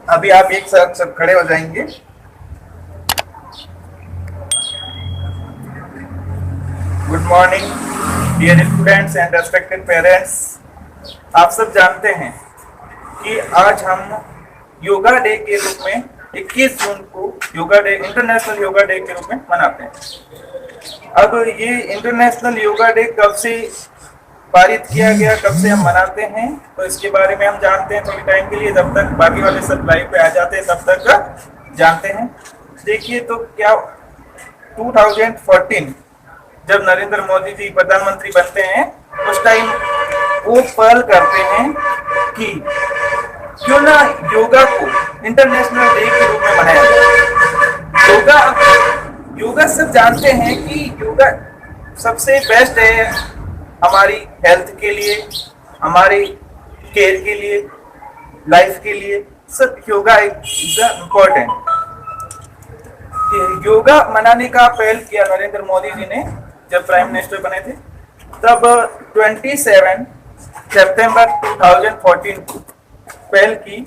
अभी आप एक साथ सब खड़े हो जाएंगे। Good morning dear students and respected parents. आप सब जानते हैं कि आज हम योगा डे के रूप में 21 जून को yoga day, international yoga day के रूप में मनाते हैं। अब ये इंटरनेशनल योगा डे कब से पारित किया गया, कब से हम मनाते हैं, तो इसके बारे में हम जानते हैं थोड़ी टाइम के लिए, जब तक बाकी वाले सब लाइव पे आ जाते हैं तब तक जानते हैं। देखिए तो क्या 2014 जब नरेंद्र मोदी जी प्रधानमंत्री बनते हैं उस टाइम वो पहल करते हैं कि क्यों ना योगा को इंटरनेशनल डे के रूप में मनाया जाए। योगा सब जानते हैं कि योगा सबसे बेस्ट है हमारी हेल्थ के लिए, हमारी केयर के लिए, लाइफ के लिए। सब योगा इज इम्पोर्टेंट। योगा मनाने का पहल किया नरेंद्र मोदी जी ने जब प्राइम मिनिस्टर बने थे, तब 27 सितंबर 2014 को पहल की।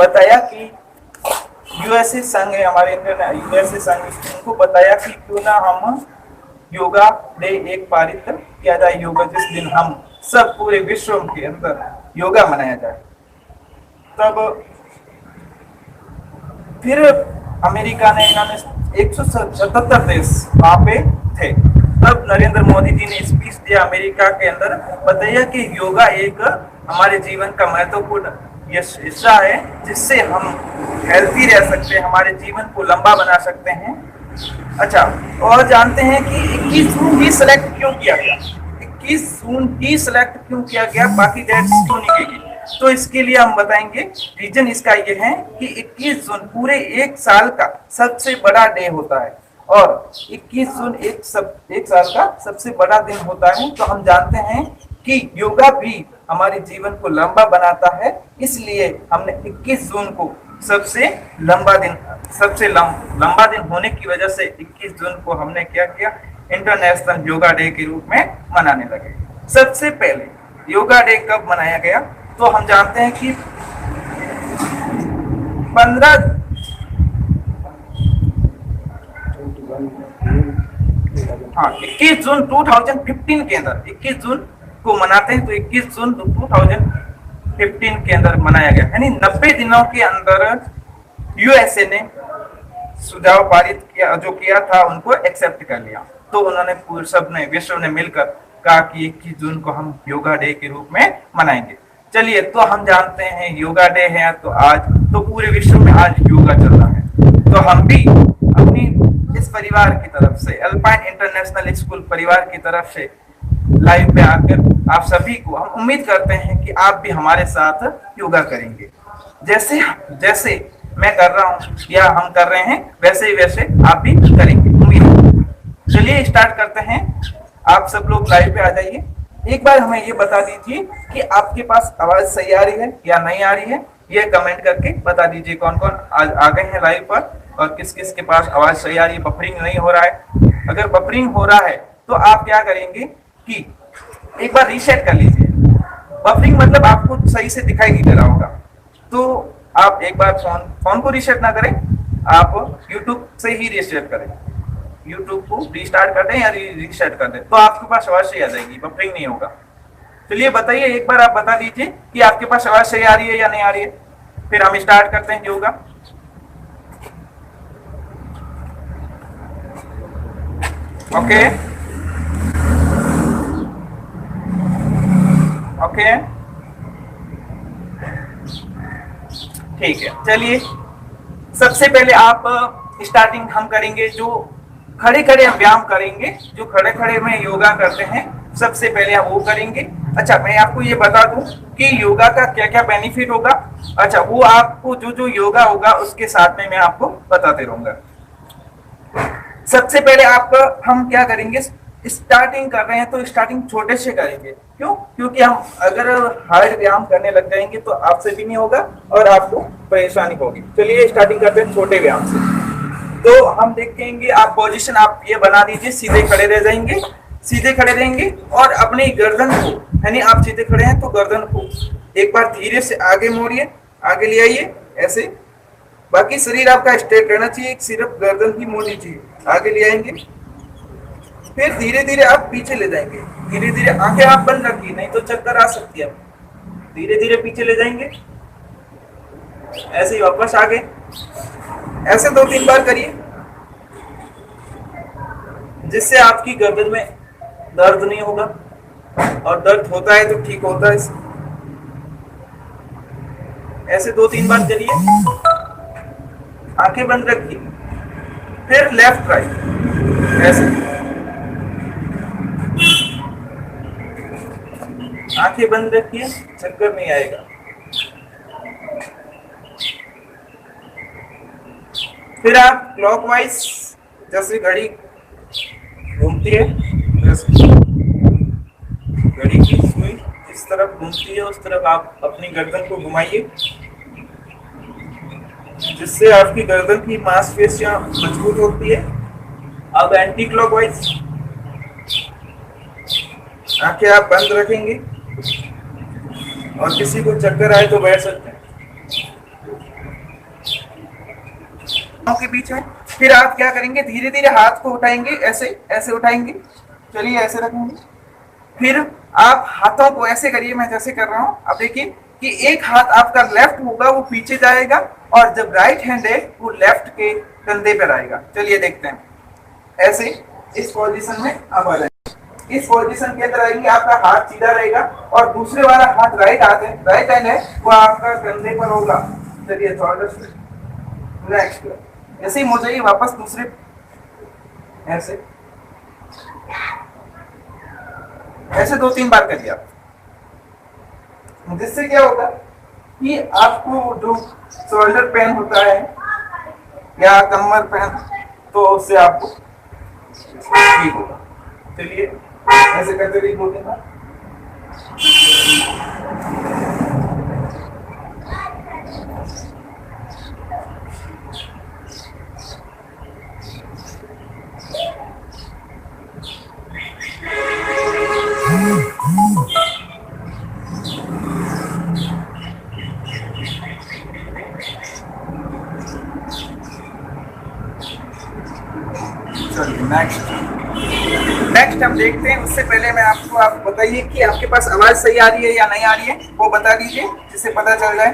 बताया कि यूएसए संघ है हमारे यूएसए संघ, उनको बताया कि क्यों ना हम योगा डे एक पारित किया जाए, योगा जिस दिन हम सब पूरे विश्व के अंदर योगा मनाया जाए। तब फिर अमेरिका ने, इन्होंने 177 देश वहां पे थे, तब नरेंद्र मोदी जी ने स्पीच दिया अमेरिका के अंदर, बताया कि योगा एक हमारे जीवन का महत्वपूर्ण हिस्सा है जिससे हम हेल्थी रह सकते हैं, हमारे जीवन को लंबा बना सकते हैं। अच्छा, और जानते हैं कि 21 जून ही सिलेक्ट क्यों किया गया, 21 जून ही सिलेक्ट क्यों किया गया, बाकी डेट्स क्यों नहीं की? तो इसके लिए हम बताएंगे। रीजन इसका ये है कि 21 जून पूरे एक साल का सबसे बड़ा डे होता है और 21 जून एक साल का सबसे बड़ा दिन होता है। तो हम जानते हैं कि योगा भी हमारे जीवन को लंबा बनाता है, इसलिए हमने 21 जून को सबसे लंबा दिन होने की वजह से 21 जून को हमने क्या किया, इंटरनेशनल योगा डे के रूप में मनाने लगे। सबसे पहले योगा डे कब मनाया गया, तो हम जानते हैं कि 21 जून 2015 के अंदर, 21 जून को मनाते हैं, तो 21 जून 2015 के अंदर मनाया गया, यानी 90 दिनों के अंदर यूएसए ने सुझाव पारित किया, जो किया था उनको एक्सेप्ट कर लिया। तो उन्होंने पूरे सब ने, विश्व ने मिलकर कहा कि 21 जून को हम योगा डे के रूप में मनाएंगे। चलिए, तो हम जानते हैं योगा डे है, तो आज तो पूरे विश्व में आज योगा चल रहा है। तो हम भी अपनी इस परिवार की तरफ से, अल्पाइन इंटरनेशनल स्कूल परिवार की तरफ से लाइव पे आकर आप सभी को हम उम्मीद करते हैं कि आप भी हमारे साथ योगा करेंगे। जैसे मैं कर रहा हूँ या हम कर रहे हैं, वैसे आप भी करेंगे, उम्मीद। चलिए स्टार्ट करते हैं। आप सब लोग लाइव पे आ जाइए। एक बार हमें ये बता दीजिए कि आपके पास आवाज सही आ रही है या नहीं आ रही है, ये कमेंट करके बता दीजिए कौन कौन आ गए हैं लाइव पर और किस किस के पास आवाज सही आ रही है, बफरिंग नहीं हो रहा है। अगर बफरिंग हो रहा है तो आप क्या करेंगे कि एक बार रीसेट कर लीजिए। बफरिंग मतलब आपको सही से दिखाई नहीं दे रहा होगा, तो आप एक बार फोन को रीसेट ना करें, आप यूट्यूब से ही रीसेट करें, यूट्यूब को रीस्टार्ट कर दें या रीसेट कर दें, तो आपके पास आवाज सही आ जाएगी, बफरिंग नहीं होगा। चलिए बताइए, एक बार आप बता दीजिए कि आपके पास आवाज सही आ रही है या नहीं आ रही है, फिर हम स्टार्ट करते हैं योगा। ओके ओके, ठीक है। चलिए, सबसे पहले आप स्टार्टिंग हम करेंगे, जो खड़े खड़े हम व्यायाम करेंगे, जो खड़े खड़े में योगा करते हैं, सबसे पहले हम वो करेंगे। अच्छा, मैं आपको ये बता दूं कि योगा का क्या क्या बेनिफिट होगा। अच्छा, वो आपको जो योगा होगा उसके साथ में मैं आपको बताते रहूंगा। सबसे पहले हम क्या करेंगे, स्टार्टिंग कर रहे हैं तो स्टार्टिंग छोटे से करेंगे। क्यों? क्योंकि हम अगर हार्ड व्यायाम करने लग जाएंगे तो आपसे भी नहीं होगा और आपको परेशानी होगी। चलिए स्टार्टिंग करते हैं छोटे व्यायाम से। तो हम देखेंगे, आप पोजीशन आप ये बना दीजिए, सीधे खड़े रह जाएंगे, सीधे खड़े रहेंगे और अपनी गर्दन को, यानी आप सीधे खड़े हैं तो गर्दन को एक बार धीरे से आगे मोड़िए, आगे ले आइए, ऐसे बाकी शरीर आपका स्ट्रेट रहना चाहिए, सिर्फ गर्दन ही मोड़नी चाहिए। आगे ले आएंगे, फिर धीरे धीरे आप पीछे ले जाएंगे। धीरे धीरे आंखें आप बंद रखिए, नहीं तो चक्कर आ सकती है। धीरे धीरे पीछे ले जाएंगे, ऐसे ही वापस आगे। ऐसे 2-3 बार करिए, जिससे आपकी गर्दन में दर्द नहीं होगा, और दर्द होता है तो ठीक होता है। ऐसे 2-3 बार करिए, आंखें बंद रखिए, फिर लेफ्ट राइट ऐसे, आंखें बंद रखिए, चक्कर नहीं आएगा। फिर आप क्लॉकवाइज, जैसे घड़ी घूमती है, घड़ी की सुई जिस तरफ घूमती है उस तरफ आप अपनी गर्दन को घुमाइए, जिससे आपकी गर्दन की मांसपेशियां मजबूत होती है। अब एंटी क्लॉकवाइज, आंखें आप बंद रखेंगे, और किसी को चक्कर आए तो बैठ सकते हैं के बीच में। फिर आप क्या करेंगे, धीरे धीरे हाथ को उठाएंगे, ऐसे ऐसे उठाएंगे। चलिए ऐसे रखेंगे, फिर आप हाथों को ऐसे करिए, मैं जैसे कर रहा हूं। आप देखिए कि एक हाथ आपका लेफ्ट होगा, वो पीछे जाएगा, और जब राइट हैंड है वो लेफ्ट के कंधे पर आएगा। चलिए देखते हैं, ऐसे इस पोजीशन में आप आ जाएंगे। इस पोजीशन के अंदर आएंगे, आपका हाथ सीधा रहेगा, और दूसरे वाला हाथ राइट हैंड है, वो आपका कंधे पर होगा। चलिए थोड़ा नेक्स्ट, ऐसे ही हो जाइए वापस दूसरे, ऐसे ऐसे 2-3 बार करिए आप, जिससे क्या होगा कि आपको जो शोल्डर पेन होता है या कमर पेन, तो उससे आपको ठीक होगा। चलिए ऐसे करते रहिए 2-3 बार। नेक्स्ट हम देखते हैं। उससे पहले मैं आपको आप बताइए कि आपके पास आवाज सही आ रही है या नहीं आ रही है, वो बता दीजिए, जिससे पता चल जाए।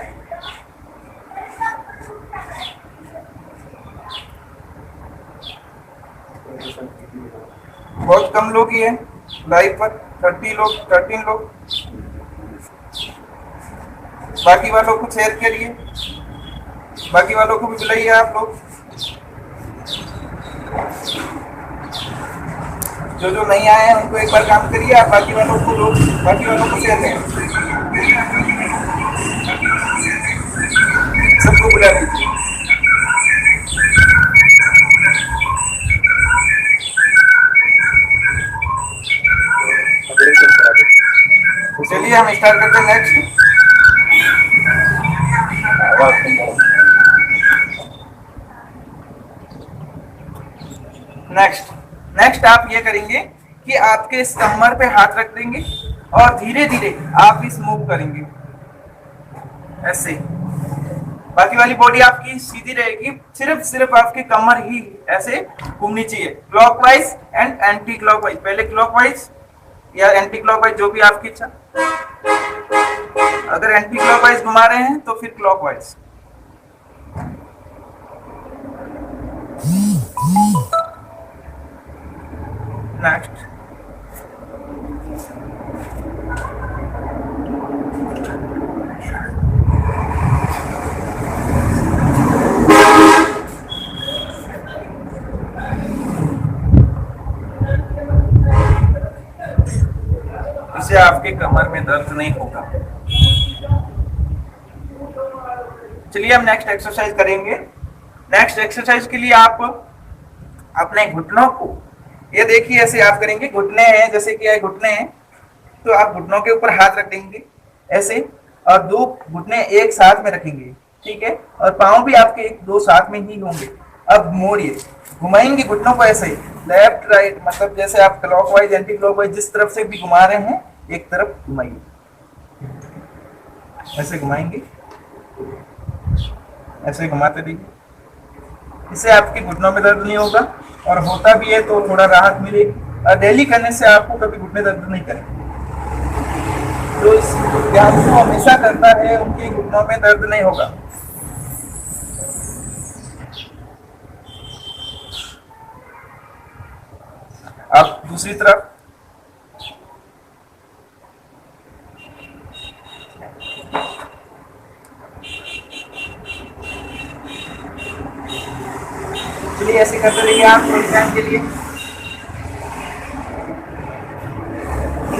बहुत कम लोग ही है लाइव पर, 13 लोग। बाकी वालों को शेयर करिए, बाकी वालों को भी बुलाइए आप लोग। जो नहीं आए हैं उनको एक बार काम करिए, आप बाकी वालों को शेयर करें, सबको बुला दीजिए। चलिए हम स्टार्ट करते हैं नेक्स्ट आप ये करेंगे कि आपके इस कमर पे हाथ रख देंगे, और धीरे धीरे आप इस मूव करेंगे ऐसे। बाकी वाली बॉडी आपकी सीधी रहेगी, सिर्फ आपकी कमर ही ऐसे घूमनी चाहिए, क्लॉकवाइज एंड एंटी क्लॉकवाइज। पहले क्लॉकवाइज या एंटी क्लॉकवाइज, जो भी आपकी इच्छा। अगर एंटी क्लॉकवाइज घुमा रहे हैं तो फिर क्लॉकवाइज। नेक्स्ट इससे आपके कमर में दर्द नहीं होगा। चलिए हम नेक्स्ट एक्सरसाइज करेंगे। नेक्स्ट एक्सरसाइज के लिए आप अपने घुटनों को, ये देखिए ऐसे आप करेंगे, घुटने हैं जैसे कि घुटने हैं, तो आप घुटनों के ऊपर हाथ रख देंगे ऐसे, और 2 घुटने एक साथ में रखेंगे, ठीक है, और पांव भी आपके 2 साथ में ही होंगे। अब मोड़िए, घुमाएंगे घुटनों को ऐसे लेफ्ट राइट, मतलब जैसे आप क्लॉकवाइज एंटी क्लॉकवाइज जिस तरफ से भी घुमा रहे हैं, एक तरफ घुमाइए, ऐसे घुमाएंगे। ऐसे घुमाते रहिए। इससे आपके घुटनों में दर्द नहीं होगा, और होता भी है तो थोड़ा राहत मिलेगी। और डेली करने से आपको कभी घुटने दर्द नहीं करेंगे। जो इस व्यायाम को हमेशा करता है उनके घुटनों में दर्द नहीं होगा। अब दूसरी तरफ चलिए ऐसे करते रहिए आप थोड़ी टाइम के लिए।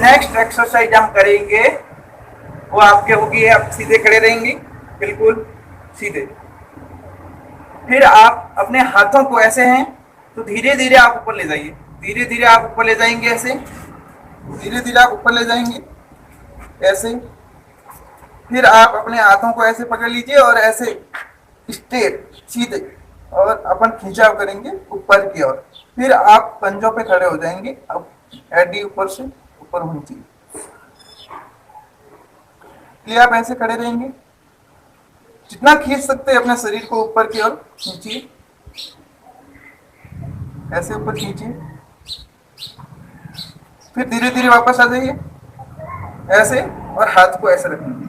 नेक्स्ट एक्सरसाइज हम करेंगे वो आपके होगी, आप सीधे खड़े रहेंगे, बिल्कुल सीधे। फिर आप अपने हाथों को ऐसे हैं तो धीरे धीरे आप ऊपर ले जाइए, धीरे धीरे आप ऊपर ले जाएंगे, ऐसे धीरे धीरे आप ऊपर ले जाएंगे ऐसे। फिर आप अपने हाथों को ऐसे पकड़ लीजिए और ऐसे स्ट्रेट सीधे, और अपन खिंचाव करेंगे ऊपर की ओर। फिर आप पंजों पे खड़े हो जाएंगे। अब एडी ऊपर से ऊपर होनी चाहिए, इसलिए आप ऐसे खड़े रहेंगे। जितना खींच सकते हैं अपने शरीर को ऊपर की ओर खींचिए, ऐसे ऊपर खींचिए। फिर धीरे धीरे वापस आ जाइए ऐसे, और हाथ को ऐसे रखेंगे।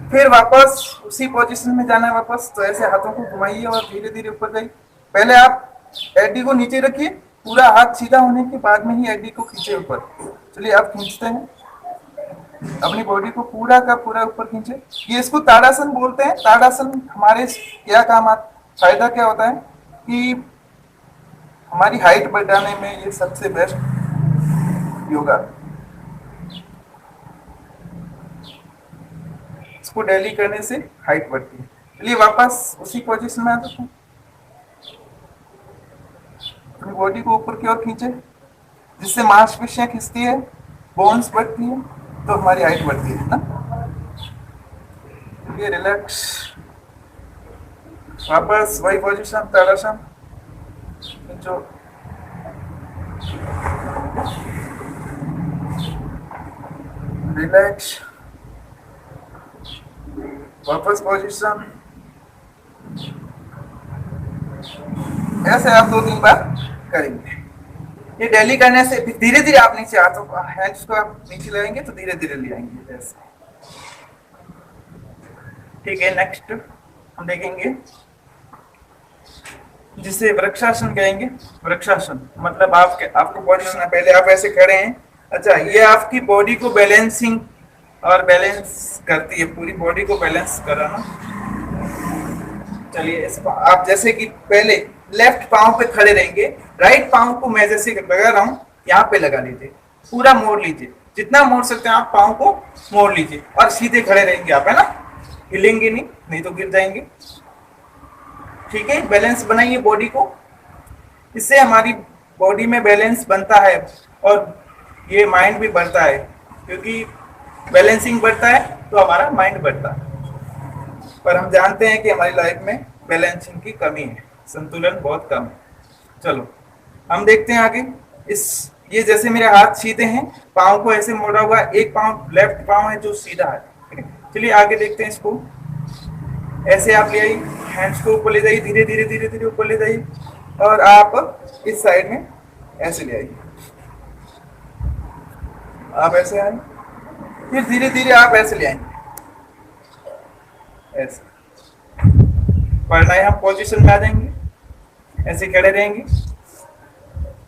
फिर वापस उसी पोजीशन में जाना है वापस, तो ऐसे हाथों को घुमाइए और धीरे धीरे ऊपर जाइए। पहले आप एडी को नीचे रखिए, पूरा हाथ सीधा होने के बाद में ही एडी को खींचे ऊपर। चलिए आप खींचते हैं, अपनी बॉडी को पूरा का पूरा ऊपर खींचे। ये इसको ताड़ासन बोलते हैं। ताड़ासन हमारे क्या काम फायदा क्या होता है कि हमारी हाइट बढ़ाने में ये सबसे बेस्ट योगा। इसको डेली करने से हाइट बढ़ती है। चलिए वापस उसी पोजीशन में आते हैं, अपनी बॉडी को ऊपर की ओर खींचे, जिससे मांसपेशियां खिंचती है, बोन्स बढ़ती है, तो हमारी हाइट बढ़ती है ना। ये रिलैक्स, वापस वही पोजीशन ताड़ासन। जो रिलैक्स, वापस पोजीशन। ऐसे आप 2-3 बार करेंगे। ये डेली करने से धीरे धीरे आप नीचे हाथों को, हैंड्स को आप नीचे लाएंगे तो धीरे धीरे ले आएंगे ऐसे। ठीक है, नेक्स्ट हम देखेंगे जिसे वृक्षासन कहेंगे। वृक्षासन मतलब आपको पोजीशन है, पहले आप ऐसे खड़े हैं। अच्छा, ये आपकी बॉडी को बैलेंसिंग और बैलेंस करती है, पूरी बॉडी को बैलेंस कराना। चलिए इसको आप जैसे कि पहले लेफ्ट पांव पे खड़े रहेंगे, राइट पांव को मैं जैसे लगा रहा हूं यहाँ पे लगा लीजिए, पूरा मोड़ लीजिए, जितना मोड़ सकते हैं आप पांव को मोड़ लीजिए, और सीधे खड़े रहेंगे आप, है ना, हिलेंगे नहीं तो गिर जाएंगे। ठीक है, बैलेंस बनाइए बॉडी को, इससे हमारी बॉडी में बैलेंस बनता है और ये माइंड भी बढ़ता है, क्योंकि बैलेंसिंग बढ़ता है तो हमारा माइंड बढ़ता है। पर हम जानते हैं कि हमारी लाइफ में बैलेंसिंग की कमी है, संतुलन बहुत कम है। चलो हम देखते हैं आगे। ये जैसे मेरे हाथ सीधे हैं, पाँव को ऐसे मोड़ा हुआ, एक पाँव लेफ्ट पाँव है जो सीधा है। चलिए आगे देखते हैं इसको। ऐसे आप ले आइए, हैंड्स को ऊपर ले जाइए, धीरे धीरे धीरे धीरे ऊपर ले जाइए, और आप इस साइड में ऐसे ले आइए। आप ऐसे आए, फिर धीरे धीरे आप ऐसे ले आएंगे, ऐसे पढ़ना है। हम पोजीशन में आ जाएंगे, ऐसे खड़े रहेंगे,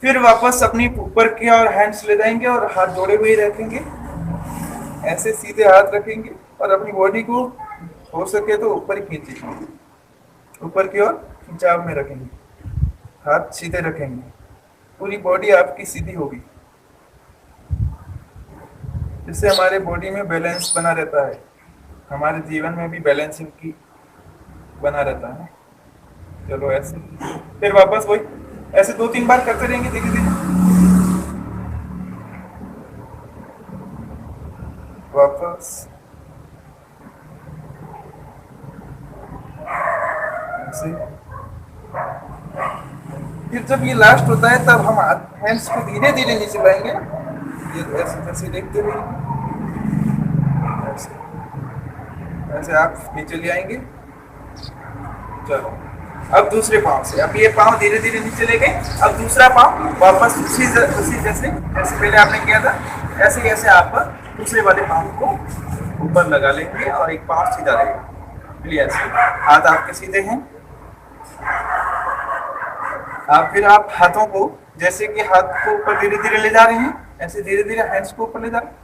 फिर वापस अपनी ऊपर की और हैंड्स ले जाएंगे और हाथ जोड़े हुए रखेंगे, ऐसे सीधे हाथ रखेंगे और अपनी बॉडी को हो सके तो ऊपर ही खींचेंगे, ऊपर की ओर खिंचाव में रखेंगे, हाथ सीधे रखेंगे, पूरी बॉडी आपकी सीधी होगी। इससे हमारे बॉडी में बैलेंस बना रहता है, हमारे जीवन में भी बैलेंसिंग की बना रहता है। चलो ऐसे, फिर वापस वही ऐसे 2-3 बार करते रहेंगे धीरे धीरे। वापस ऐसे, फिर जब ये लास्ट होता है तब हम हैंड्स को धीरे धीरे नीचे लाएंगे, ये ऐसे जैसे देखते हुए ऐसे ऐसे आप नीचे ले आएंगे, चलो अब दूसरे पाँव से, अब ये पाँव धीरे धीरे नीचे ले गए, अब दूसरा पाँव वापस उसी जैसे जैसे पहले आपने किया था ऐसे ऐसे आप दूसरे वाले पाँव को ऊपर लगा लेंगे और एक पाँव सीधा रहेगा। क्लियर? हाथ आपके सीधे हैं। फिर आप हाथों को जैसे कि हाथ को ऊपर धीरे धीरे ले जा रहे हैं, ऐसे धीरे धीरे हैंड्स को ऊपर ले जा रहे हैं।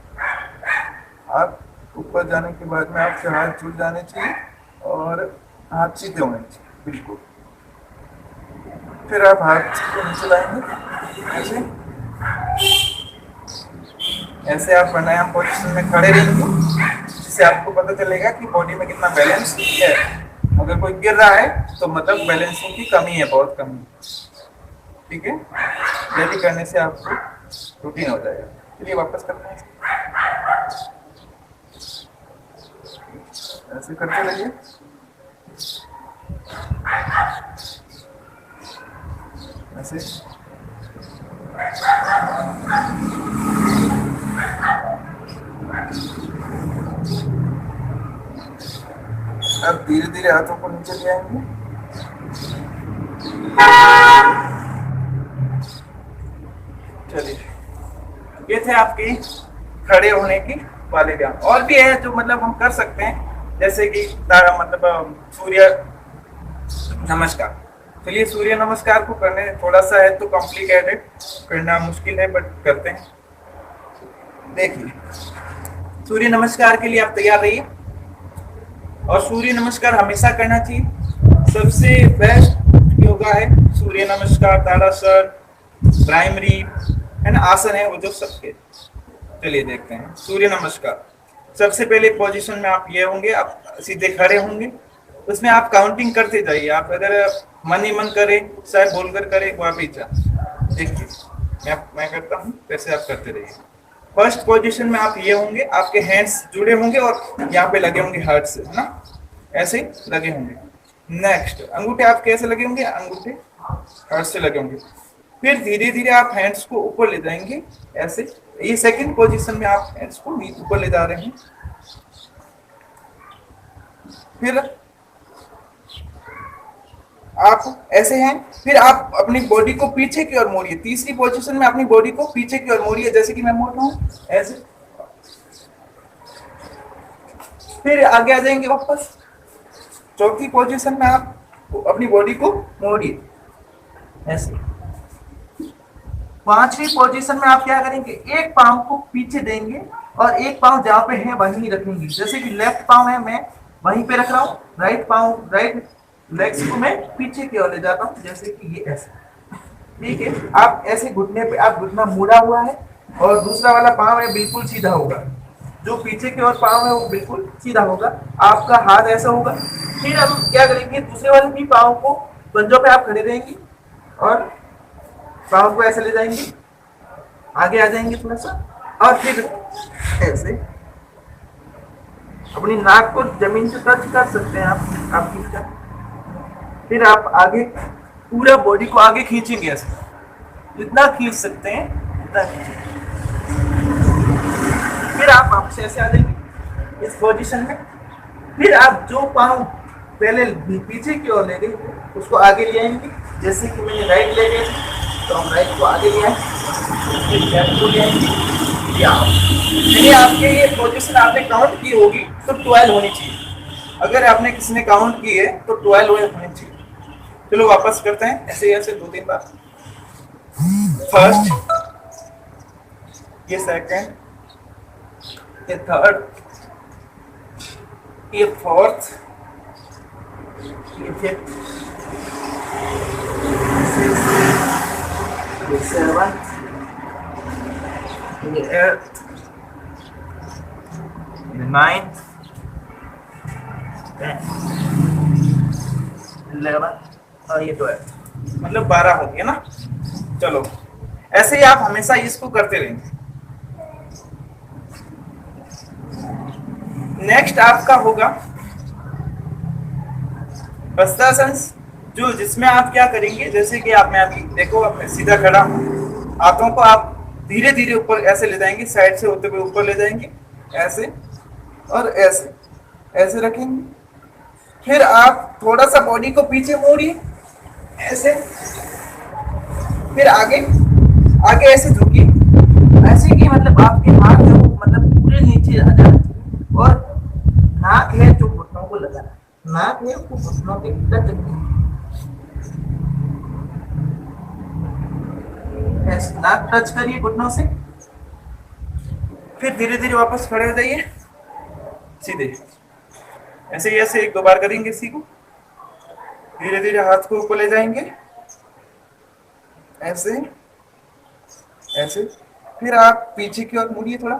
हाथ ऊपर जाने के बाद में आपके हाथ जुड़ जाने चाहिए और हाथ सीधे होने चाहिए बिल्कुल। फिर आप हाथ को नीचे लाएंगे ऐसे ऐसे आप प्राणायाम पोजीशन में खड़े रहेंगे, जिससे आपको पता चलेगा कि बॉडी में कितना बैलेंस है। अगर कोई गिर रहा है तो मतलब बैलेंसिंग की कमी है, बहुत कमी। ठीक है, ये भी करने से आपको रूटीन हो जाएगा। चलिए वापस करते हैं, ऐसे करते रहिए। ऐसे अब धीरे धीरे हाथों को नीचे ले आएंगे। चलिए, ये थे आपके खड़े होने की वाले व्यायाम। और भी है जो मतलब हम कर सकते हैं, जैसे कि मतलब सूर्य नमस्कार। चलिए, सूर्य नमस्कार को करने थोड़ा सा है तो कॉम्प्लिकेटेड, करना मुश्किल है, बट करते हैं। देखिए, सूर्य नमस्कार के लिए आप तैयार रहिए। और सूर्य नमस्कार हमेशा करना चाहिए। सबसे बेस्ट योगा है सूर्य नमस्कार, ताड़ासन, प्राइमरी है ना, आसन है वो जो सबके। चलिए देखते हैं सूर्य नमस्कार। सबसे पहले पोजीशन में आप ये होंगे, आप सीधे खड़े होंगे, उसमें आप काउंटिंग करते जाइए। आप अगर मन ही मन करे, चाहे बोलकर करे, वो आप इच्छा। देखिए मैं करता हूँ, वैसे आप करते रहिए। फर्स्ट पोजीशन में आप ये होंगे, आपके हैंड्स जुड़े होंगे और यहाँ पे लगे होंगे हार्ट से, है ना, ऐसे लगे होंगे। नेक्स्ट, अंगूठे आप कैसे लगे होंगे, अंगूठे हार्ट से लगे होंगे। फिर धीरे धीरे आप हैंड्स को ऊपर ले जाएंगे ऐसे। ये सेकंड पोजीशन में आप हैंड्स को ऊपर ले जा रहे हैं। फिर आप ऐसे हैं, फिर आप अपनी बॉडी को पीछे की ओर मोड़िए। तीसरी पोजीशन में अपनी बॉडी को पीछे की ओर मोड़िए, जैसे कि मैं मोड़ रहा हूं ऐसे। फिर आगे आ जाएंगे वापस। चौथी पोजीशन में आप अपनी बॉडी को मोड़िए ऐसे। पांचवी पोजीशन में आप क्या करेंगे, एक पांव को पीछे देंगे और एक पांव जहां पे है वहीं रखेंगे। जैसे कि लेफ्ट पांव है, मैं वहीं पे रख रहा हूँ, राइट पांव, राइट लेग्स को मैं पीछे की ओर ले जाता हूँ, जैसे कि ये ऐसे। ठीक है, आप ऐसे घुटने पे, आप घुटना मुड़ा हुआ है और दूसरा वाला पांव है बिल्कुल सीधा होगा। जो पीछे की ओर पांव है वो बिल्कुल सीधा होगा, आपका हाथ ऐसा होगा। फिर हम क्या करेंगे, दूसरे वाले भी पांव को पंजों पे आप खड़े रहेंगे और पांव को ऐसे ले जाएंगे, आगे आ जाएंगे थोड़ा सा, और फिर ऐसे अपनी नाक को जमीन से टच कर सकते हैं आप, आपकी इच्छा। फिर आप आगे पूरा बॉडी को आगे खींचेंगे ऐसे, जितना खींच सकते हैं उतना खींचेंगे। फिर आप वापस ऐसे आ जाएंगे इस पोजीशन में। फिर आप जो पांव पहले पीछे की ओर ले गए उसको आगे ले आएंगे, जैसे कि मैंने राइट ले गए तो हम राइट को आगे ले आएंगे, फिर लेफ्ट को ले आएंगे। यदि आपके ये पोजीशन आपने काउंट की होगी तो 12 होनी चाहिए। अगर आपने किसी ने काउंट की है तो 12 होनी चाहिए। चलो वापस करते हैं ऐसे ऐसे 2-3 बार। फर्स्ट, ये सेकंड, ये थर्ड, ये फोर्थ, ये फिफ्थ, ये सेवंथ, ये एट्थ, ये नाइन्थ, 11 और ये 12, मतलब 12 हो गया ना। चलो ऐसे ही आप हमेशा इसको करते रहेंगे। नेक्स्ट आपका होगा वस्त्रासन, जो जिसमें आप क्या करेंगे, जैसे कि आप, मैं अभी देखो आप सीधा खड़ा हूं, हाथों को आप धीरे धीरे ऊपर ऐसे ले जाएंगे, साइड से होते हुए ऊपर ले जाएंगे ऐसे, और ऐसे ऐसे रखेंगे। फिर आप थोड़ा सा बॉडी को पीछे मोड़िए ऐसे, फिर आगे आगे ऐसे झुकिए, ऐसे कि मतलब आपके हाथ जो मतलब पूरे नीचे आ जाए, और नाक है जो घुटनों को लगाना, नाक है वो घुटनों के टच, नाक टच करिए घुटनों से। फिर धीरे धीरे वापस खड़े हो जाइए सीधे, ऐसे ही ऐसे 1-2 बार करेंगे इसी को। धीरे धीरे हाथ को ऊपर ले जाएंगे ऐसे ऐसे, फिर आप पीछे की ओर मुड़िए थोड़ा,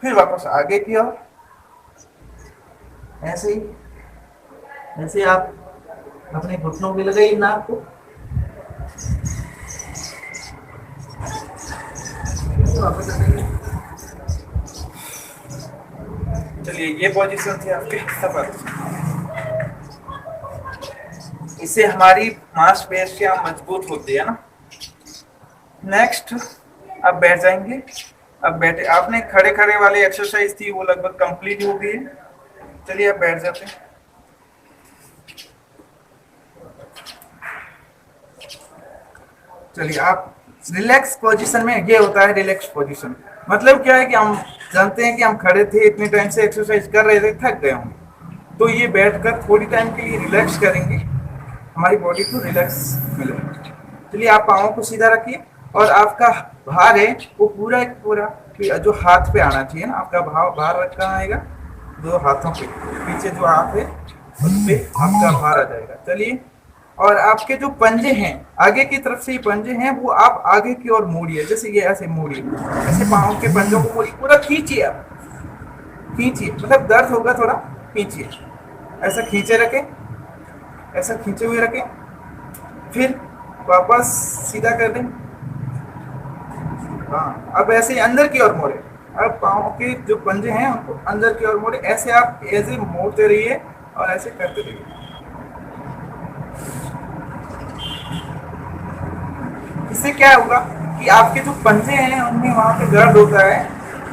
फिर वापस आगे की ओर ऐसे ही, ऐसे आप अपने घुटनों पे लगाइए नाक को, वापस आ जाइए। चलिए ये पोजीशन थी आपके सफर, इससे हमारी मांसपेशियां मजबूत होती है ना। नेक्स्ट अब बैठ जाएंगे। अब बैठे, आपने खड़े खड़े वाली एक्सरसाइज थी वो लगभग कंप्लीट हो गई है। चलिए अब बैठ जाते हैं। चलिए आप रिलैक्स पोजीशन में, ये होता है रिलैक्स पोजीशन, मतलब क्या है कि हम जानते हैं कि हम खड़े थे इतने टाइम से एक्सरसाइज कर रहे थे, थक गए होंगे, तो ये बैठकर थोड़ी टाइम के लिए रिलैक्स करेंगे, हमारी बॉडी को रिलैक्स मिलेगा। चलिए आप पाँव को सीधा रखिए और आपका भार है वो पूरा एक पूरा जो हाथ पे आना चाहिए ना, आपका भार रखना आएगा दो हाथों पे, पीछे जो हाथ है उस पे आपका भार आ जाएगा। चलिए, और आपके जो पंजे हैं आगे की तरफ से, ये पंजे हैं वो आप आगे की ओर मोड़िए, जैसे ये ऐसे मोड़िए, ऐसे पाँव के पंजों को मोड़िए, पूरा खींचिए, आप खींचिए, मतलब दर्द होगा थोड़ा, खींचिए, ऐसा खींचे रखें, ऐसा खींचे हुए रखें, फिर वापस सीधा कर दें। हाँ, अब ऐसे अंदर की ओर मोड़े, अब पाँव के जो पंजे हैं उनको अंदर की ओर मोड़े, ऐसे आप ऐसे मोड़ते रहिए और ऐसे करते रहिए। इससे क्या होगा कि आपके जो पंजे हैं उनमें वहाँ पे दर्द होता है,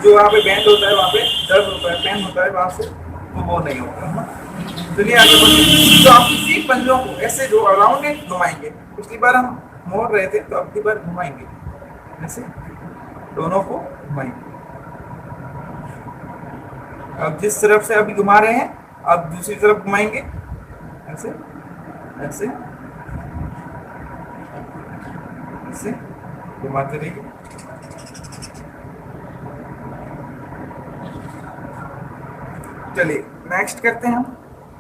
जो वहाँ पे बैंड होता है, वहाँ पे दर्द होता है, पेन होता है वहाँ से, तो वो नहीं होता है ना। चलिए आगे बढ़िए। तो आप इसी पंजों को ऐसे जो अराउंड घुमाएंगे, पिछली बार हम मोड़ रहे थे तो अगली बार घुमाएंगे, ऐसे दोनों को घुमाएंगे। अब जिस तरफ से अभी घुमा रहे हैं अब दूसरी तरफ घुमाएंगे, ऐसे ऐसे ऐसे घुमाते रहिए। चलिए नेक्स्ट करते हैं हम।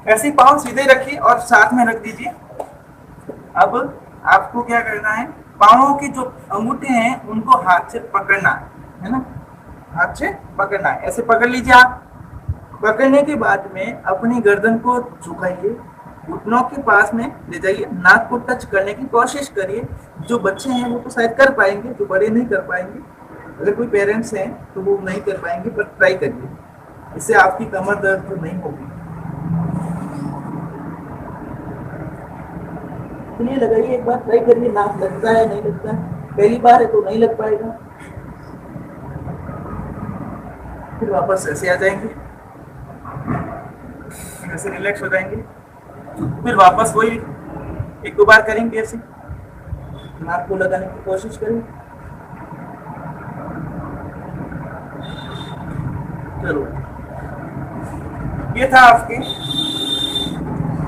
ऐसे ही पाँव सीधे रखिए और साथ में रख दीजिए। अब आपको क्या करना है, पाँवों की जो अंगूठे हैं उनको हाथ से पकड़ना है ना, हाथ से पकड़ना है, ऐसे पकड़ लीजिए आप। पकड़ने के बाद में अपनी गर्दन को झुकाइए, घुटनों के पास में ले जाइए, नाक को टच करने की कोशिश करिए। जो बच्चे हैं वो तो शायद कर पाएंगे, जो बड़े नहीं कर पाएंगे, अगर कोई पेरेंट्स हैं तो वो नहीं कर पाएंगे, पर ट्राई करिए, इससे आपकी कमर दर्द तो नहीं होगी। चलिए लगाइए, एक बार ट्राई करिए, नाक लगता है नहीं लगता है, पहली बार है तो नहीं लग पाएगा। फिर वापस ऐसे आ जाएंगे, ऐसे रिलैक्स हो जाएंगे, फिर वापस वही 1-2 बार करेंगे, ऐसे नाक को लगाने की कोशिश करें। चलो, ये था आपके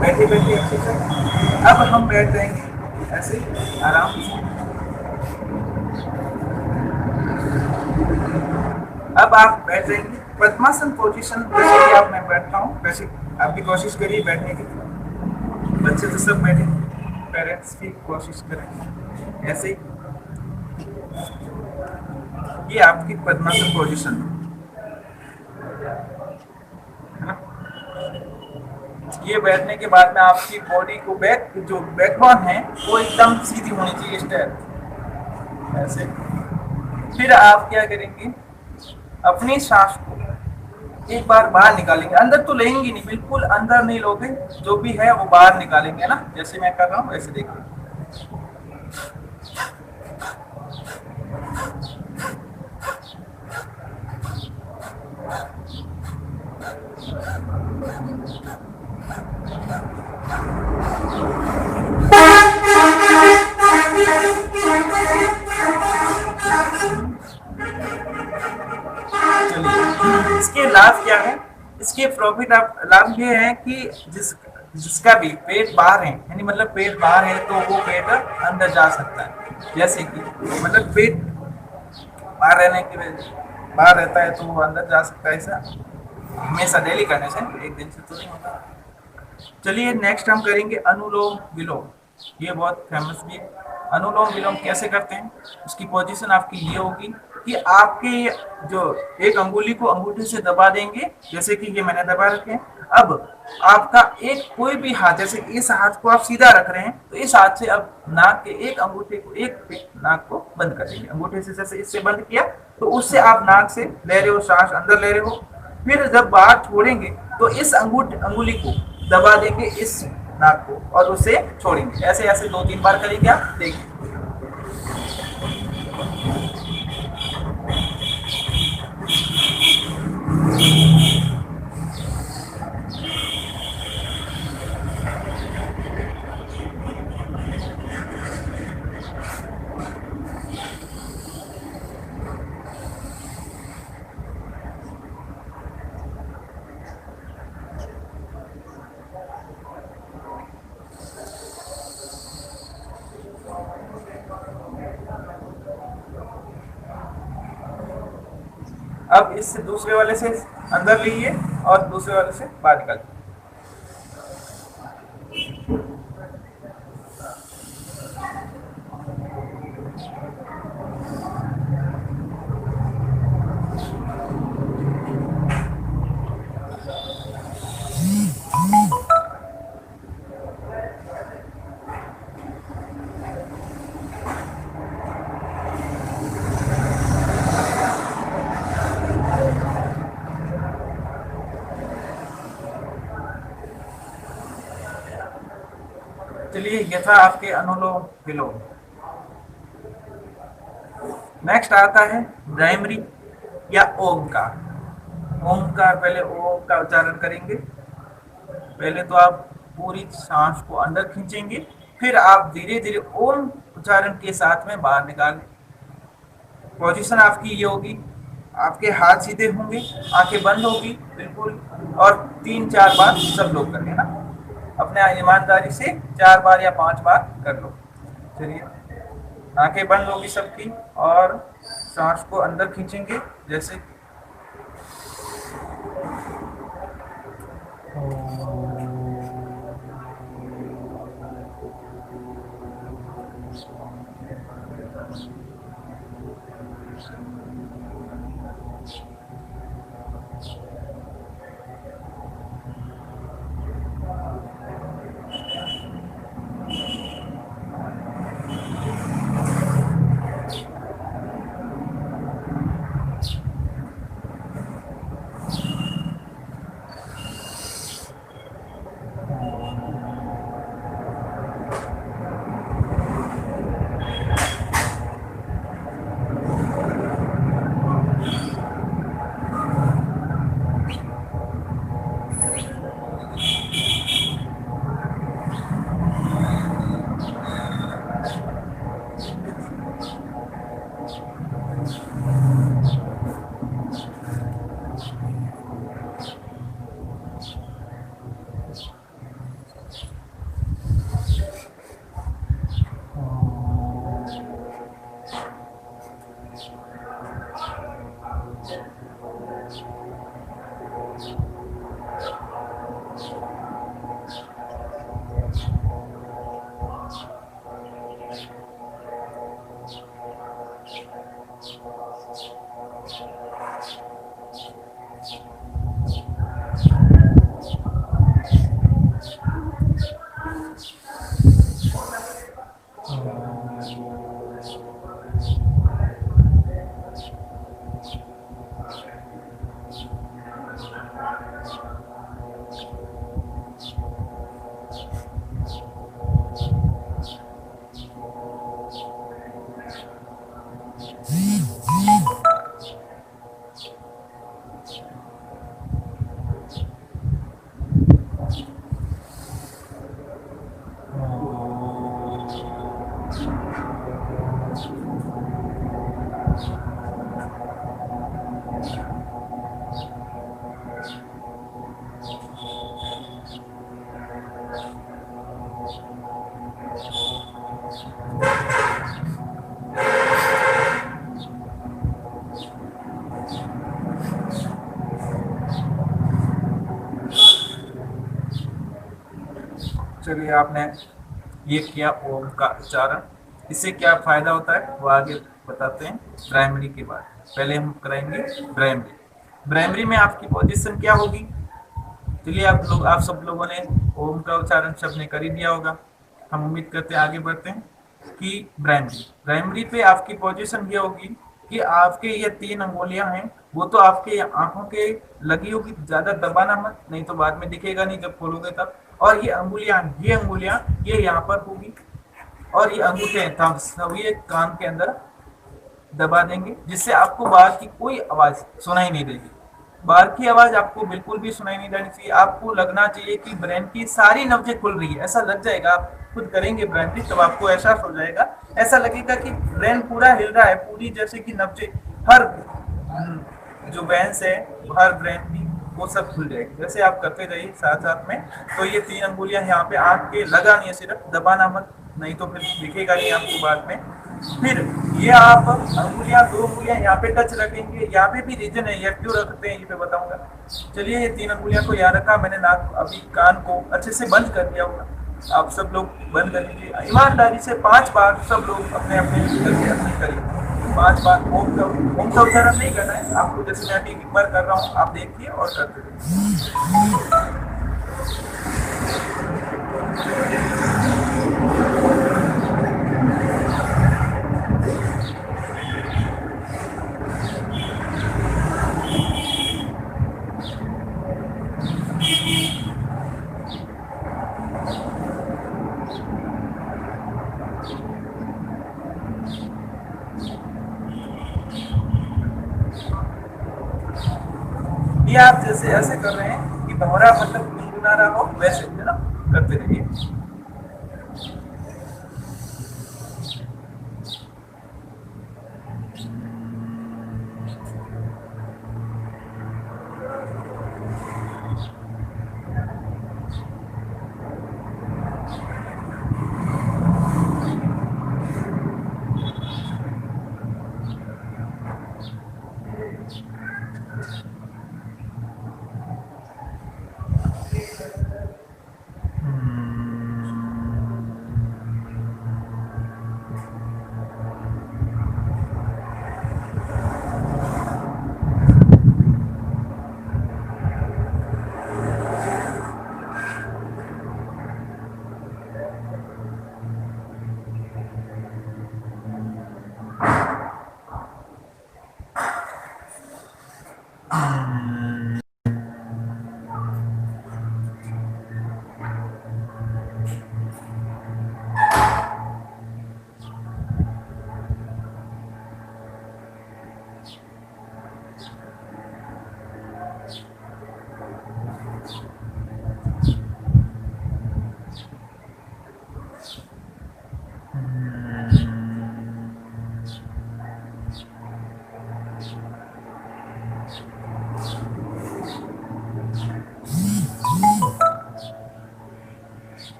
बैठे बैठे एक्सरसाइज। अब हम बैठ जाएंगे ऐसे आराम से। अब आप बैठ जाएंगे पद्मासन पोजीशन, जैसे कि आप मैं बैठता हूँ वैसे आप भी कोशिश करिए बैठने की। बच्चे तो सब बैठे, पेरेंट्स की कोशिश करें ऐसे ही। ये आपकी पद्मासन पोजीशन है ना। ये बैठने के बाद में आपकी बॉडी को जो बैकबोन है वो एकदम सीधी होनी चाहिए, स्ट्रेट ऐसे। फिर आप क्या करेंगे, अपनी सांस को एक बार बाहर निकालेंगे, अंदर तो लेंगे नहीं, बिल्कुल अंदर नहीं लोगे, जो भी है वो बाहर निकालेंगे ना, जैसे मैं कर रहा हूँ वैसे देखिए। देखिए प्रॉफिट आप लाभ ये है कि जिसका भी पेट बाहर है, यानी मतलब पेट बाहर है तो वो पेट अंदर जा सकता है। जैसे कि मतलब पेट बाहर रहने की वजह बाहर रहता है तो वो अंदर जा सकता है। ऐसा हमेशा डेली करने से, एक दिन से तो नहीं होता। चलिए नेक्स्ट हम करेंगे अनुलोम विलोम। ये बहुत फेमस भी है। अनुलोम विलोम कैसे करते हैं, उसकी पोजीशन आपकी ये होगी कि आपके जो एक अंगुली को अंगूठे से दबा देंगे, जैसे कि ये मैंने दबा रखे हैं। अब आपका एक कोई भी हाथ, जैसे इस हाथ को आप सीधा रख रहे हैं तो इस हाथ से अब नाक के एक अंगूठे को, एक नाक को बंद कर देंगे अंगूठे से। जैसे इससे बंद किया तो उससे आप नाक से ले रहे हो, सांस अंदर ले रहे हो। फिर जब बाहर छोड़ेंगे तो इस अंगुली को दबा देंगे इस नाक को और उसे छोड़ेंगे। ऐसे ऐसे 2-3 बार करेंगे, आप देखिए। अब इस दूसरे वाले से अंदर लीजिए और दूसरे वाले से बाहर निकालिए। चलिए ये था आपके अनुलोम विलोम। नेक्स्ट आता है भ्रामरी या ओमकार। ओमकार, पहले ओम का उच्चारण करेंगे। पहले तो आप पूरी सांस को अंदर खींचेंगे, फिर आप धीरे धीरे ओम उच्चारण के साथ में बाहर निकालें। पोजीशन आपकी ये होगी, आपके हाथ सीधे होंगे, आंखें बंद होगी बिल्कुल, और 3-4 बार सब लोग कर लेना। अपने ईमानदारी से 4 बार या 5 बार कर लो। चलिए, आंखें बंद होगी सबकी और सांस को अंदर खींचेंगे। जैसे चलिए, आपने ये किया ओम का उच्चारण, इससे क्या फायदा होता है वो आगे बताते हैं प्राइमरी के बाद। पहले हम कराएंगे प्राइमरी। प्राइमरी में आपकी पोजीशन क्या होगी? चलिए, आप सब लोगों ने ओम का उच्चारण सबने कर ही दिया होगा। हम उम्मीद करते हैं आगे बढ़ते हैं कि प्राइमरी प्राइमरी पे आपकी पोजीशन ये होगी कि आपके ये 3 अंगुलियां हैं, वो तो आपके आंखों के लगी होगी, ज्यादा दबाना मत, नहीं तो बाद में दिखेगा नहीं जब खोलोगे तब। और ये अंगुलियां ये यहाँ पर होगी, और ये अंगूठे थम्स सभी एक कान के अंदर दबा देंगे, जिससे आपको बाहर की कोई आवाज सुनाई नहीं देगी। बाहर की आवाज आपको बिल्कुल भी सुनाई नहीं देनी चाहिए। आपको लगना चाहिए कि ब्रेन की सारी नब्जें खुल रही है, ऐसा लग जाएगा। आप खुद करेंगे ब्रेन की, तब आपको एहसास हो जाएगा, ऐसा लगेगा कि ब्रेन पूरा हिल रहा है, पूरी जैसे कि नब्जें हर जो वेंस है हर ब्रेन की वो सब खुल जाएगी। जैसे आप करते जाइए साथ साथ में। तो ये 3 अंगुलियां यहाँ पे आंख के लगानी है, सिर्फ दबाना मत, नहीं तो फिर दिखेगा नहीं आपको बाद में। फिर ये आप अंगुलियां 2 अंगुलियां यहाँ पे टच रखेंगे, यहाँ पे भी रीजन है, ये क्यों रखते हैं ये पे बताऊंगा। चलिए, ये 3 अंगुलियां को यहाँ रखा मैंने, नाक अभी कान को अच्छे से बंद कर दिया होगा। आप सब लोग बंद कर लीजिए ईमानदारी से। 5 बार सब लोग अपने अपने करके अपनी करिए। 5 बार ओम का उच्चारण नहीं करना है आपको, जैसे मैं अभी एक बार कर रहा हूँ, आप देखिए और करते रहिए। ये आप जैसे ऐसे कर रहे हैं कि भंवरा मतलब गुनगुना रहा हो, वैसे है ना, करते रहिए।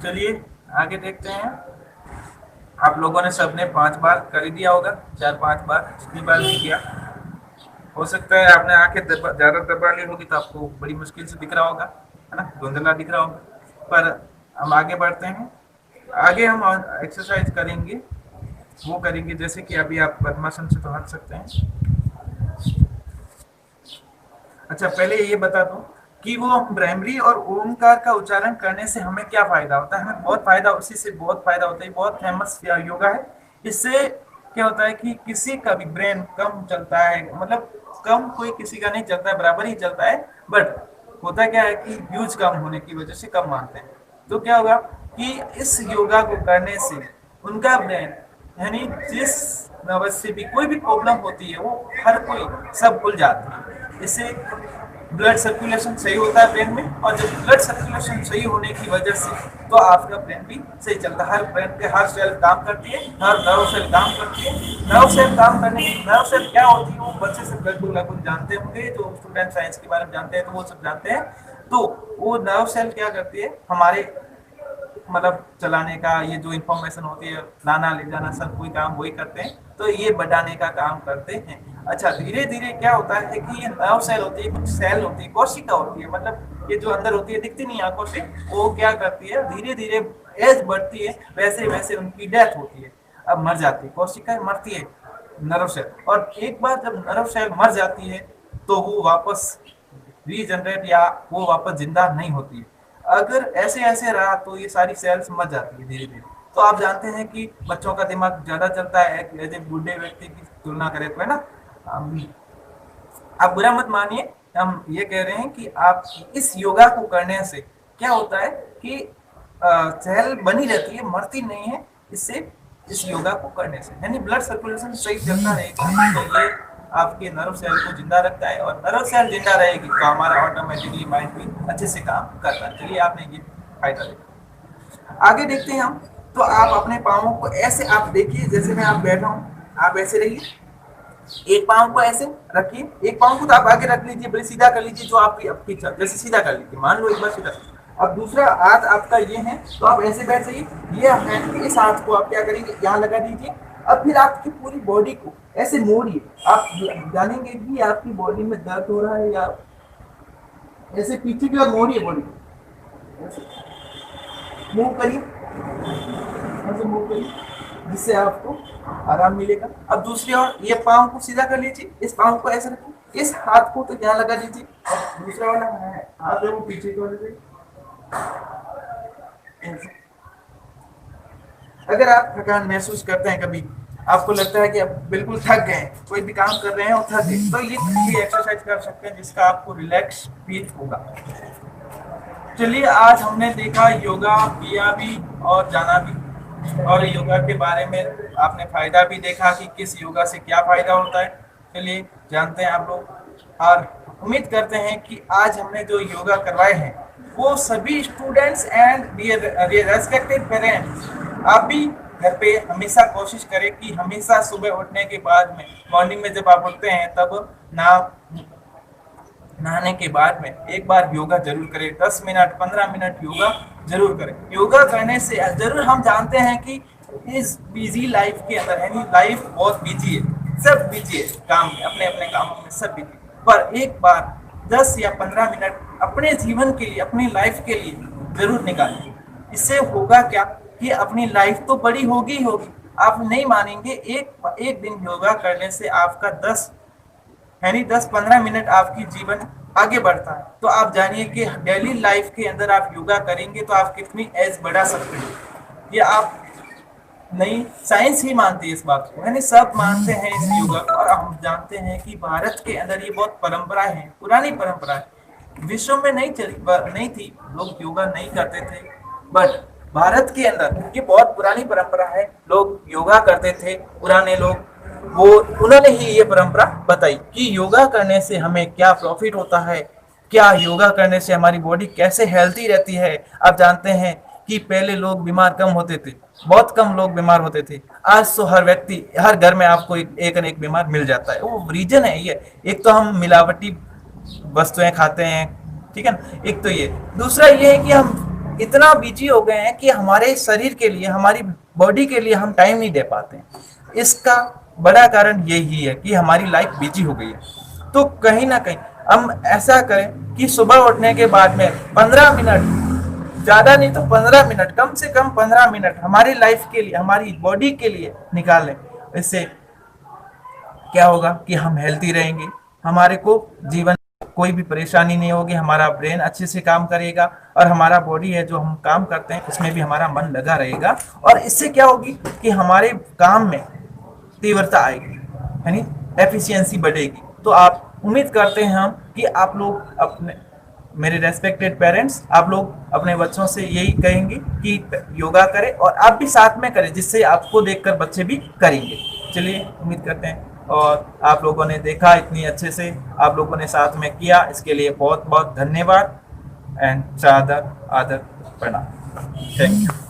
चलिए आगे देखते हैं। आप लोगों ने सबने 5 बार कर ही दिया होगा, 4-5 बार, जितनी बार भी किया। हो सकता है आपने आंखें ज्यादा दबा ली होगी तो आपको बड़ी मुश्किल से दिख रहा होगा, है ना, धुंधला दिख रहा होगा। पर हम आगे बढ़ते हैं। आगे हम एक्सरसाइज करेंगे, वो करेंगे जैसे कि अभी आप पद्मासन से तो हट सकते हैं। अच्छा, पहले ये बता दूं कि वो ब्राह्मरी और ओमकार का उच्चारण करने से हमें क्या फायदा होता है। हमें बहुत फायदा, उसी से बहुत फायदा होता है। बहुत फेमस योगा है। इससे क्या होता है कि किसी का भी ब्रेन कम चलता है, मतलब कम कोई किसी का नहीं चलता है, बराबर ही चलता है। बट होता क्या है कि यूज कम होने की वजह से कम मानते हैं। तो क्या होगा कि इस योगा को करने से उनका ब्रेन यानी जिस नर्वस से भी कोई भी प्रॉब्लम होती है वो हर कोई सब भूल जाता है। इससे ब्लड सर्कुलेशन सही होता है ब्रेन में, और जब ब्लड सर्कुलेशन सही होने की वजह से तो आपका ब्रेन भी सही चलता है। हर ब्रेन के हर सेल काम करती है, हर नर्व सेल काम करती है। नर्व सेल काम करने की, नर्व सेल क्या होती है वो बच्चे से लगभग जानते होंगे, जो स्टूडेंट साइंस के बारे में जानते हैं तो वो सब जानते हैं। तो वो नर्व सेल क्या करती है, हमारे मतलब चलाने का, ये जो इंफॉर्मेशन होती है लाना ले जाना सब कोई काम वही करते हैं, तो ये बढ़ाने का काम करते हैं। अच्छा, धीरे धीरे क्या होता है कि ये नर्व सेल होती है, कुछ सेल होती है, कोशिका होती है, मतलब ये जो अंदर होती है दिखती नहीं आंखों से, वो क्या करती है धीरे धीरे एज बढ़ती है वैसे वैसे उनकी डेथ होती है, अब मर जाती है, कोशिका मरती है नर्व सेल। और एक बार जब नर्व सेल मर जाती है तो वो वापस रीजनरेट या वो वापस जिंदा नहीं होती है। अगर ऐसे ऐसे रहा तो ये सारी सेल्स मर जाती है धीरे धीरे। तो आप जानते हैं कि बच्चों का दिमाग ज्यादा चलता है एज ए बूढ़े व्यक्ति की तुलना करें तो, है ना। आप बुरा मत मानिए, हम ये कह रहे हैं कि आप इस योगा को करने से क्या होता है कि सेल बनी रहती है, मरती नहीं है इससे, इस योगा को करने से, यानी ब्लड सर्कुलेशन सही चलता रहेगा तो ये आपके नर्व सेल को जिंदा रखता है, और नर्व सेल जिंदा रहेगी तो हमारा ऑटोमेटिकली माइंड भी अच्छे से काम करता है। चलिए आपने ये फायदा देखा, आगे देखते हैं हम। तो आप अपने पाँवों को ऐसे आप देखिए, जैसे मैं आप बैठा हूँ आप ऐसे रहिए, एक पाँव को ऐसे रखिए, एक पाँव को तो आप आगे रख लीजिए, बड़े सीधा कर लीजिए, जो आपकी आपकी जैसे सीधा कर लीजिए, मान लो एक बार सीधा। अब दूसरा हाथ आपका ये है तो आप ऐसे बैठ जाइए, ये हैंड इस हाथ को आप क्या करेंगे यहाँ लगा दीजिए। अब फिर आपकी पूरी बॉडी को ऐसे मोड़िए, आप जानेंगे कि आपकी बॉडी में दर्द हो रहा है या ऐसे पीछे की ओर मोड़िए बॉडी, मूव करिए, ऐसे मूव करिए जिससे आपको आराम मिलेगा। अब दूसरी ओर ये पाँव को सीधा कर लीजिए, इस पाँव को ऐसे रखिए, इस हाथ को तो यहाँ लगा दीजिए, दूसरा वाला हाथ है वो पीछे की ओर से। अगर आप थकान महसूस करते हैं, कभी आपको लगता है कि अब बिल्कुल थक गए, कोई भी काम कर रहे हैं और थक गए, तो ये एक्सरसाइज कर सकते हैं जिसका आपको रिलैक्स फील होगा। चलिए आज हमने देखा योगा, किया भी और जाना भी, और योगा के बारे में आपने फायदा भी देखा कि किस योगा से क्या फायदा होता है। चलिए जानते हैं आप लोग, और उम्मीद करते हैं कि आज हमने जो योगा करवाए हैं वो सभी स्टूडेंट्स एंड रेस्पेक्टेड पेरेंट्स, आप भी घर पे हमेशा कोशिश करें कि हमेशा सुबह उठने के बाद में, मॉर्निंग में जब आप उठते हैं तब नहाने के बाद में एक बार योगा जरूर करें, 10 मिनट 15 मिनट योगा जरूर करें। योगा करने से जरूर, हम जानते हैं कि इस बिजी लाइफ के अंदर, यानी लाइफ बहुत बिजी है, सब बिजी है काम में, अपने अपने कामों में सब बिजी, पर एक बार 10 या 15 मिनट अपने जीवन के लिए, अपनी लाइफ के लिए जरूर निकालें। इससे होगा क्या कि अपनी लाइफ तो बड़ी होगी ही होगी, आप नहीं मानेंगे, एक दिन योगा करने से आपका 10-15 मिनट आपकी जीवन आगे बढ़ता है। तो आप जानिए कि डेली लाइफ के अंदर आप योगा करेंगे तो आप कितनी एज बढ़ा सकते हैं, ये आप नहीं, साइंस ही मानती है इस बात को, यानी सब मानते हैं इस योगा को। और हम जानते हैं कि भारत के अंदर ये बहुत परंपरा है, पुरानी परंपरा है, विश्व में नहीं थी, लोग योगा नहीं करते थे, बट भारत के अंदर ये बहुत पुरानी परंपरा है, लोग योगा करते थे, पुराने लोग, वो उन्होंने ही ये परंपरा बताई कि योगा करने से हमें क्या प्रॉफिट होता है, क्या योगा करने से हमारी बॉडी कैसे हेल्थी रहती है। आप जानते हैं कि पहले लोग बीमार कम होते थे, बहुत कम लोग बीमार होते थे, आज तो हर व्यक्ति, हर घर में आपको एक न एक बीमार मिल जाता है। वो रीजन है ये, एक तो हम मिलावटी वस्तुएं खाते हैं, ठीक है ना, एक तो ये, दूसरा ये है कि हम इतना बिजी हो गए हैं कि हमारे शरीर के लिए, हमारी बॉडी के लिए हम टाइम नहीं दे पाते हैं। इसका बड़ा कारण यही है कि हमारी लाइफ बिजी हो गई है। तो कहीं ना कहीं हम ऐसा करें कि सुबह उठने के बाद में 15 मिनट, ज्यादा नहीं तो 15 मिनट, कम से कम 15 मिनट हमारी लाइफ के लिए, हमारी बॉडी के लिए निकालें। इससे क्या होगा कि हम हेल्थी रहेंगे, हमारे को जीवन कोई भी परेशानी नहीं होगी, हमारा ब्रेन अच्छे से काम करेगा, और हमारा बॉडी है जो हम काम करते हैं उसमें भी हमारा मन लगा रहेगा। और इससे क्या होगी कि हमारे काम में तीव्रता आएगी, यानी एफिशिएंसी बढ़ेगी। तो आप उम्मीद करते हैं हम कि आप लोग अपने मेरे रेस्पेक्टेड पेरेंट्स, आप लोग अपने बच्चों से यही कहेंगे कि योगा करें और आप भी साथ में करें, जिससे आपको देखकर बच्चे भी करेंगे। चलिए, उम्मीद करते हैं और आप लोगों ने देखा इतनी अच्छे से आप लोगों ने साथ में किया, इसके लिए बहुत बहुत धन्यवाद एंड सादर आदर प्रणाम। Thank you.